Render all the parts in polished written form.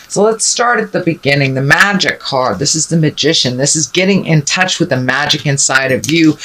So let's start at the beginning. The magic card. This is the Magician. This is getting in touch with the magic inside of you.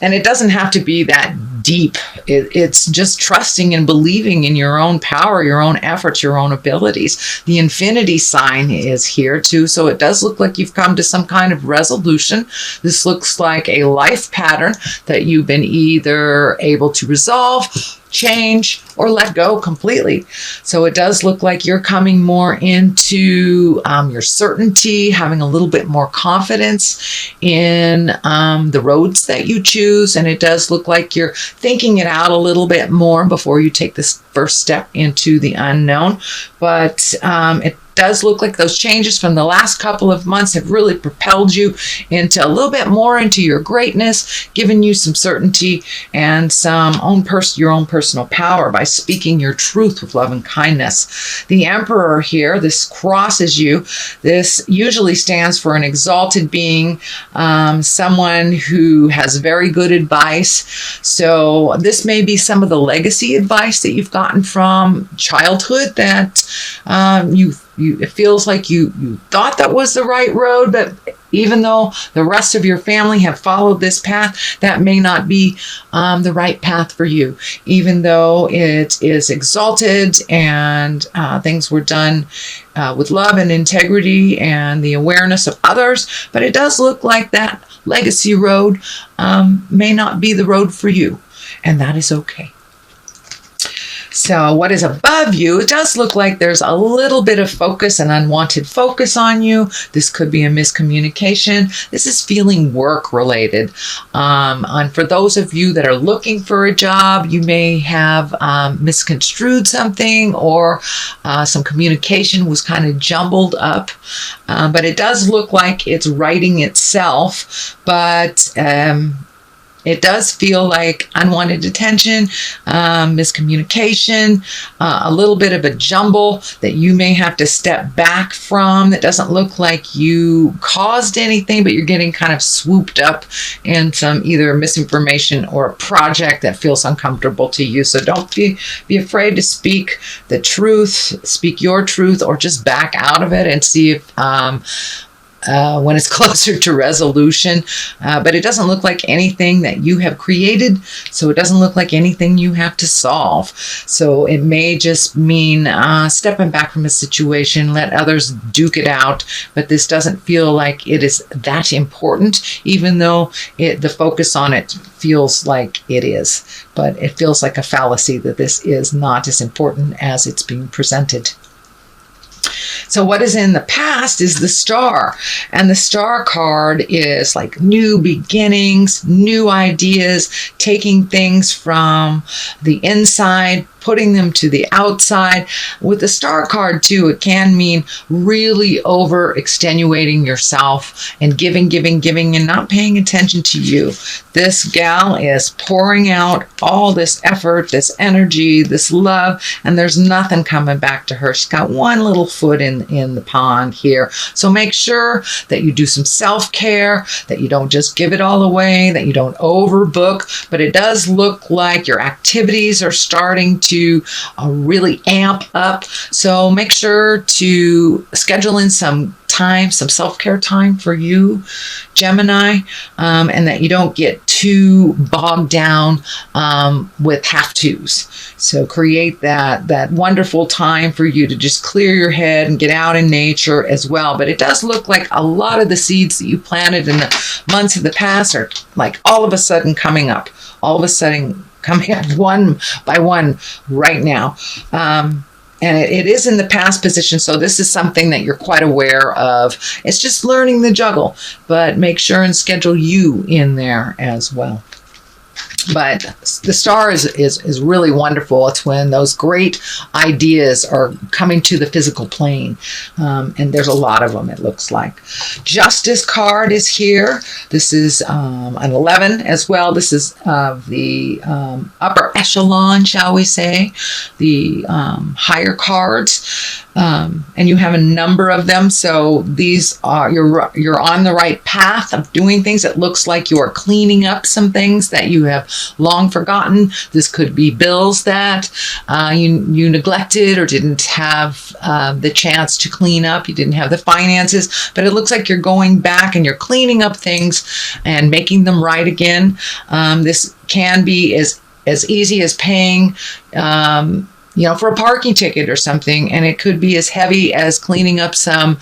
And it doesn't have to be that deep. It's just trusting and believing in your own power, your own efforts, your own abilities. The infinity sign is here too. So it does look like you've come to some kind of resolution. This looks like a life pattern that you've been either able to resolve, change, or let go completely. So it does look like you're coming more into your certainty, having a little bit more confidence in the roads that you choose. And it does look like you're thinking it out a little bit more before you take this first step into the unknown. But it does look like those changes from the last couple of months have really propelled you into a little bit more into your greatness, giving you some certainty and some your own personal power by speaking your truth with love and kindness. The Emperor here, this crosses you. This usually stands for an exalted being, someone who has very good advice. So this may be some of the legacy advice that you've gotten from childhood that it feels like you thought that was the right road, but even though the rest of your family have followed this path, that may not be the right path for you. Even though it is exalted and things were done with love and integrity and the awareness of others, but it does look like that legacy road may not be the road for you, and that is okay. So what is above you, it does look like there's a little bit of focus, an unwanted focus on you. This could be a miscommunication. This is feeling work related. And for those of you that are looking for a job, you may have misconstrued something, or some communication was kind of jumbled up. But it does look like it's righting itself. But it does feel like unwanted attention, miscommunication, a little bit of a jumble that you may have to step back from. That doesn't look like you caused anything, but you're getting kind of swooped up in some either misinformation or a project that feels uncomfortable to you. So don't be afraid to speak the truth, speak your truth, or just back out of it and see if when it's closer to resolution. But it doesn't look like anything that you have created, so it doesn't look like anything you have to solve. So it may just mean stepping back from a situation, let others duke it out, but this doesn't feel like it is that important, even though the focus on it feels like it is. But it feels like a fallacy that this is not as important as it's being presented. So what is in the past is the Star, and the Star card is like new beginnings, new ideas, taking things from the inside, putting them to the outside. With the Star card too, it can mean really over extenuating yourself and giving and not paying attention to you. This gal is pouring out all this effort, this energy, this love, and there's nothing coming back to her. She's got one little foot in the pond here. So make sure that you do some self-care, that you don't just give it all away, that you don't overbook. But it does look like your activities are starting to really amp up. So make sure to schedule in some time, some self-care time for you, Gemini, and that you don't get too bogged down with have-tos. So create that wonderful time for you to just clear your head and get out in nature as well. But it does look like a lot of the seeds that you planted in the months of the past are like all of a sudden coming up, one by one right now. And it is in the past position, so this is something that you're quite aware of. It's just learning the juggle, but make sure and schedule you in there as well. But the Star is really wonderful. It's when those great ideas are coming to the physical plane. And there's a lot of them, it looks like. Justice card is here. This is an 11 as well. This is the upper echelon, shall we say, the higher cards. And you have a number of them. So these are, you're on the right path of doing things. It looks like you are cleaning up some things that you have long forgotten. This could be bills that you neglected or didn't have the chance to clean up. You didn't have the finances, but it looks like you're going back and you're cleaning up things and making them right again. This can be as easy as paying for a parking ticket or something, and it could be as heavy as cleaning up some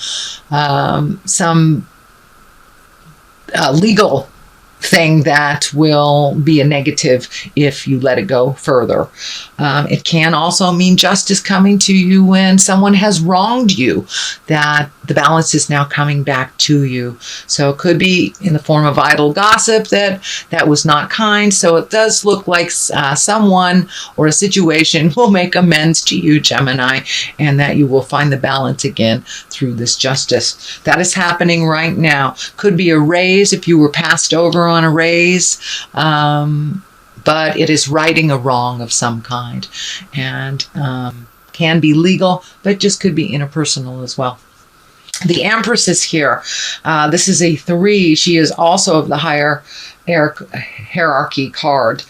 legal thing that will be a negative if you let it go further. It can also mean justice coming to you when someone has wronged you, that the balance is now coming back to you. So it could be in the form of idle gossip that was not kind. So it does look like someone or a situation will make amends to you, Gemini, and that you will find the balance again through this justice. That is happening right now. Could be a raise if you were passed over on a raise, but it is righting a wrong of some kind, and can be legal, but just could be interpersonal as well. The Empress is here. This is a 3. She is also of the higher hierarchy card.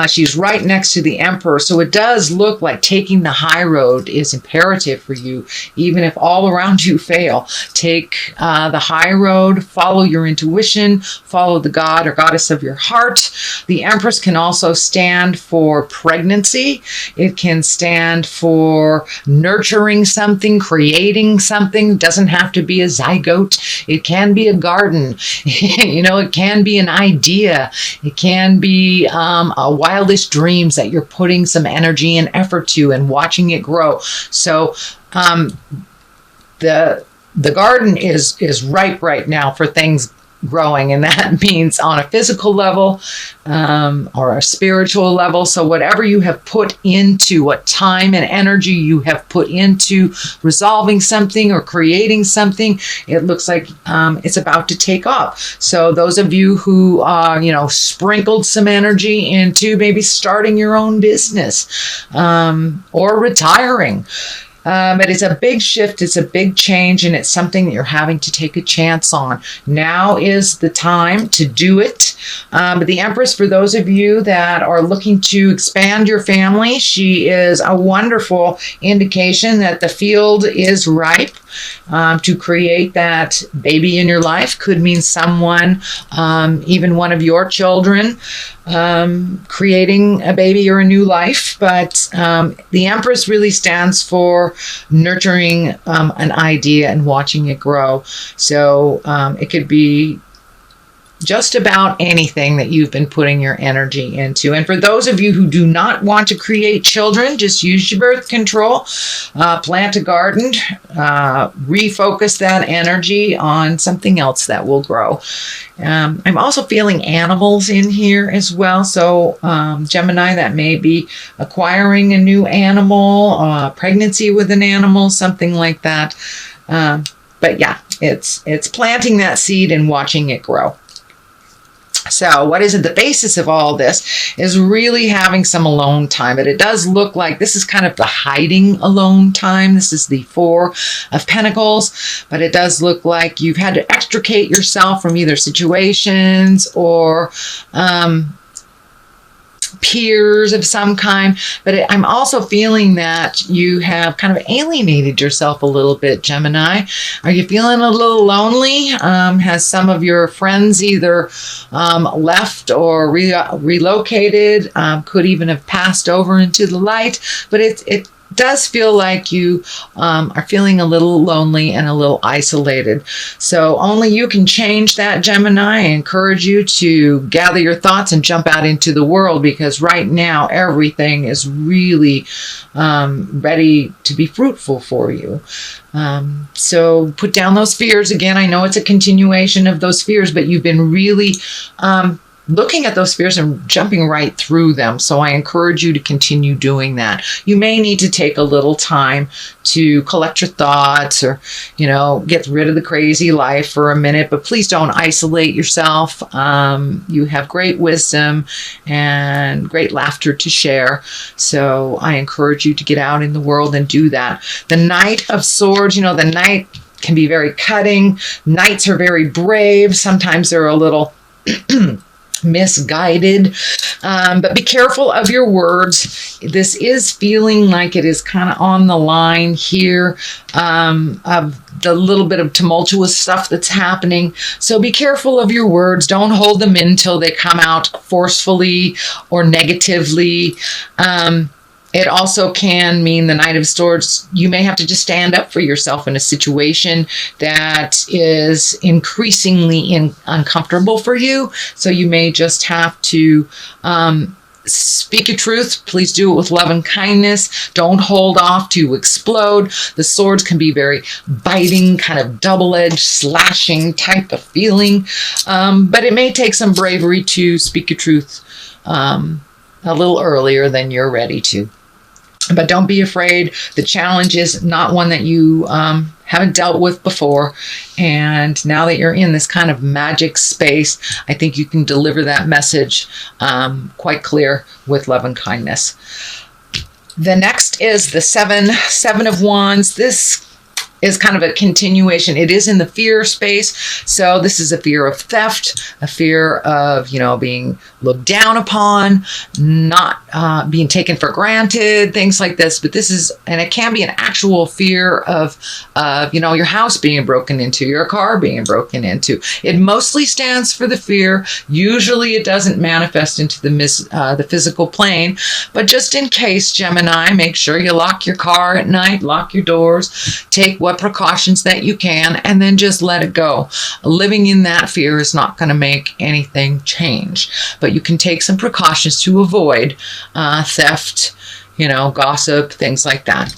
She's right next to the Emperor, so it does look like taking the high road is imperative for you, even if all around you fail. Take the high road, follow your intuition, follow the god or goddess of your heart. The Empress can also stand for pregnancy. It can stand for nurturing something, creating something. It doesn't have to be a zygote. It can be a garden. It can be an idea. It can be a wildest dreams that you're putting some energy and effort to and watching it grow. So the garden is ripe right now for things growing, and that means on a physical level or a spiritual level. So whatever you have put into, what time and energy you have put into resolving something or creating something, it looks like it's about to take off. So those of you who sprinkled some energy into maybe starting your own business or retiring, but it's a big shift, it's a big change, and it's something that you're having to take a chance on. Now is the time to do it. But the Empress, for those of you that are looking to expand your family, she is a wonderful indication that the field is ripe to create that baby in your life. Could mean someone, even one of your children, creating a baby or a new life. But the Empress really stands for nurturing an idea and watching it grow. So it could be just about anything that you've been putting your energy into. And for those of you who do not want to create children, just use your birth control, plant a garden, refocus that energy on something else that will grow. I'm also feeling animals in here as well. So Gemini, that may be acquiring a new animal, pregnancy with an animal, something like that. But yeah, it's planting that seed and watching it grow. So what is it? The basis of all this is really having some alone time. But it does look like this is kind of the hiding alone time. This is the 4 of Pentacles. But it does look like you've had to extricate yourself from either situations or peers of some kind. But I'm also feeling that you have kind of alienated yourself a little bit, Gemini. Are you feeling a little lonely? Has some of your friends either left or relocated? Could even have passed over into the light. But it does feel like you are feeling a little lonely and a little isolated. So only you can change that, Gemini. I encourage you to gather your thoughts and jump out into the world, because right now everything is really ready to be fruitful for you. So put down those fears. Again, I know it's a continuation of those fears, but you've been really looking at those fears and jumping right through them. So I encourage you to continue doing that. You may need to take a little time to collect your thoughts or, get rid of the crazy life for a minute, but please don't isolate yourself. You have great wisdom and great laughter to share. So I encourage you to get out in the world and do that. The Knight of Swords, the Knight can be very cutting. Knights are very brave. Sometimes they're a little misguided. But be careful of your words. This is feeling like it is kind of on the line here of the little bit of tumultuous stuff that's happening. So be careful of your words. Don't hold them in until they come out forcefully or negatively. It also can mean the Knight of Swords. You may have to just stand up for yourself in a situation that is increasingly uncomfortable for you. So you may just have to speak your truth. Please do it with love and kindness. Don't hold off to explode. The swords can be very biting, kind of double-edged, slashing type of feeling. But it may take some bravery to speak your truth a little earlier than you're ready to. But don't be afraid. The challenge is not one that you haven't dealt with before. And now that you're in this kind of magic space, I think you can deliver that message quite clear with love and kindness. The next is the Seven of Wands. This is kind of a continuation. It is in the fear space. So this is a fear of theft, a fear of, being looked down upon, not being taken for granted, things like this. But this is, and it can be an actual fear of, your house being broken into, your car being broken into. It mostly stands for the fear. Usually it doesn't manifest into the physical plane, but just in case, Gemini, make sure you lock your car at night, lock your doors, take what precautions that you can, and then just let it go. Living in that fear is not going to make anything change, but you can take some precautions to avoid theft, gossip, things like that.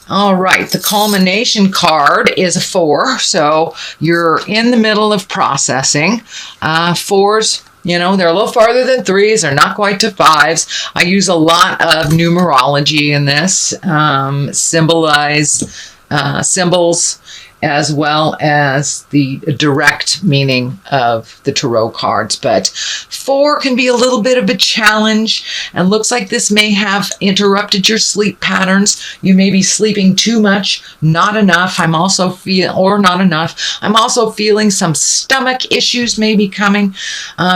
All right, the culmination card is a 4, so you're in the middle of processing. 4s, they're a little farther than 3s. They're not quite to 5s. I use a lot of numerology in this, symbols, as well as the direct meaning of the tarot cards. But 4 can be a little bit of a challenge, and looks like this may have interrupted your sleep patterns. You may be sleeping too much, not enough. I'm also feeling some stomach issues may be coming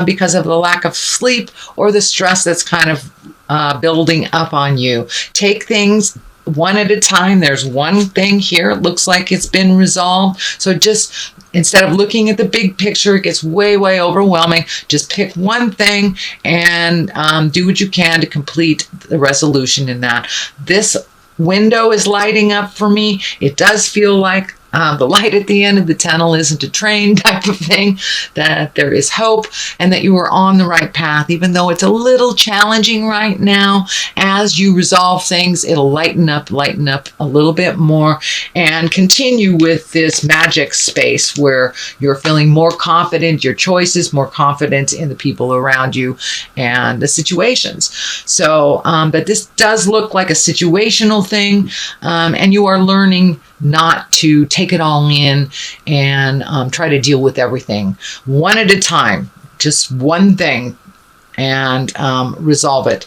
because of the lack of sleep or the stress that's kind of building up on you. Take things one at a time. There's one thing here. It looks like it's been resolved. So just instead of looking at the big picture, it gets way, way overwhelming. Just pick one thing and do what you can to complete the resolution in that. This window is lighting up for me. It does feel like the light at the end of the tunnel isn't a train type of thing, that there is hope and that you are on the right path. Even though it's a little challenging right now, as you resolve things, it'll lighten up a little bit more and continue with this magic space where you're feeling more confident, your choices, more confident in the people around you and the situations. So, but this does look like a situational thing, and you are learning not to take it all in and try to deal with everything one at a time, just one thing, and resolve it.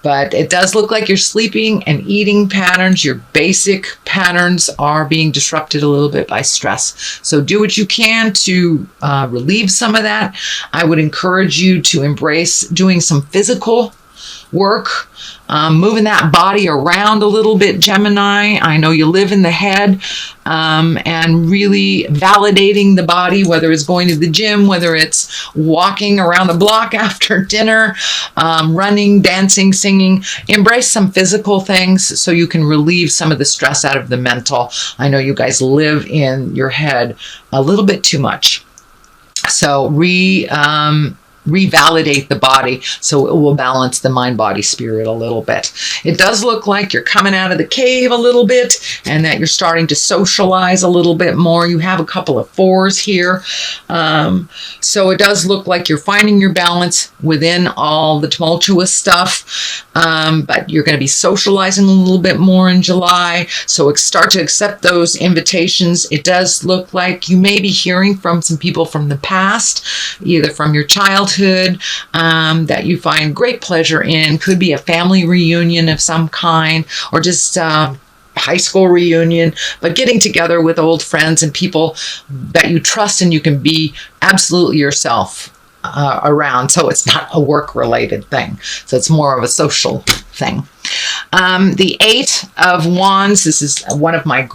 But it does look like your sleeping and eating patterns, your basic patterns, are being disrupted a little bit by stress. So do what you can to relieve some of that. I would encourage you to embrace doing some physical work, moving that body around a little bit, Gemini. I know you live in the head, and really validating the body, whether it's going to the gym, whether it's walking around the block after dinner, running, dancing, singing. Embrace some physical things so you can relieve some of the stress out of the mental. I know you guys live in your head a little bit too much. So revalidate the body so it will balance the mind, body, spirit a little bit. It does look like you're coming out of the cave a little bit and that you're starting to socialize a little bit more. You have a couple of 4s here. So it does look like you're finding your balance within all the tumultuous stuff, but you're going to be socializing a little bit more in July. So start to accept those invitations. It does look like you may be hearing from some people from the past, either from your childhood, that you find great pleasure in. Could be a family reunion of some kind, or just high school reunion, but getting together with old friends and people that you trust and you can be absolutely yourself around, so it's not a work-related thing. So it's more of a social thing. The Eight of Wands, this is one of my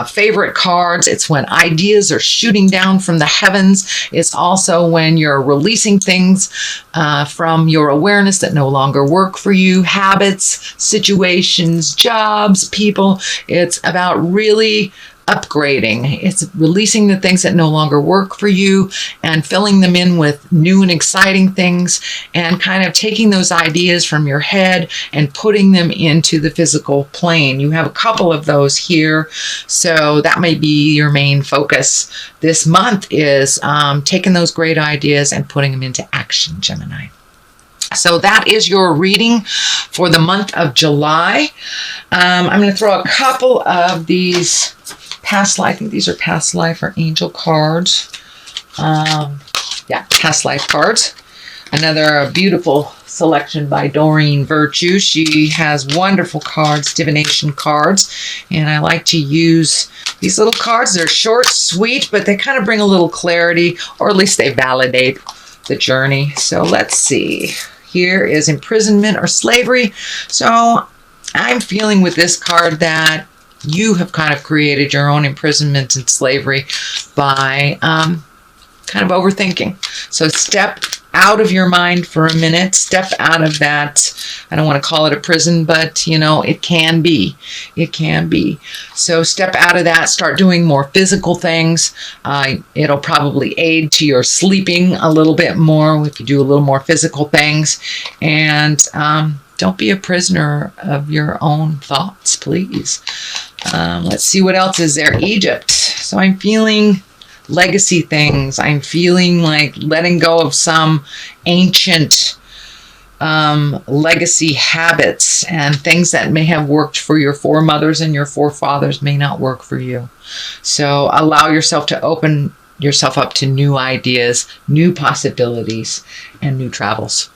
favorite cards. It's when ideas are shooting down from the heavens. It's also when you're releasing things from your awareness that no longer work for you, habits, situations, jobs, people. It's about really upgrading. It's releasing the things that no longer work for you and filling them in with new and exciting things, and kind of taking those ideas from your head and putting them into the physical plane. You have a couple of those here, so that may be your main focus this month, is taking those great ideas and putting them into action, Gemini. So that is your reading for the month of July. I'm going to throw a couple of these past life, I think these are past life or angel cards. Yeah, past life cards. Another beautiful selection by Doreen Virtue. She has wonderful cards, divination cards, and I like to use these little cards. They're short, sweet, but they kind of bring a little clarity, or at least they validate the journey. So let's see. Here is imprisonment or slavery. So I'm feeling with this card that you have kind of created your own imprisonment and slavery by kind of overthinking. So step out of your mind for a minute. Step out of that. I don't want to call it a prison, but you know, it can be. It can be. So step out of that. Start doing more physical things. It'll probably aid to your sleeping a little bit more if you do a little more physical things. And don't be a prisoner of your own thoughts, please. Let's see what else is there. Egypt. So I'm feeling legacy things. I'm feeling like letting go of some ancient legacy habits and things that may have worked for your foremothers and your forefathers may not work for you. So allow yourself to open yourself up to new ideas, new possibilities, and new travels.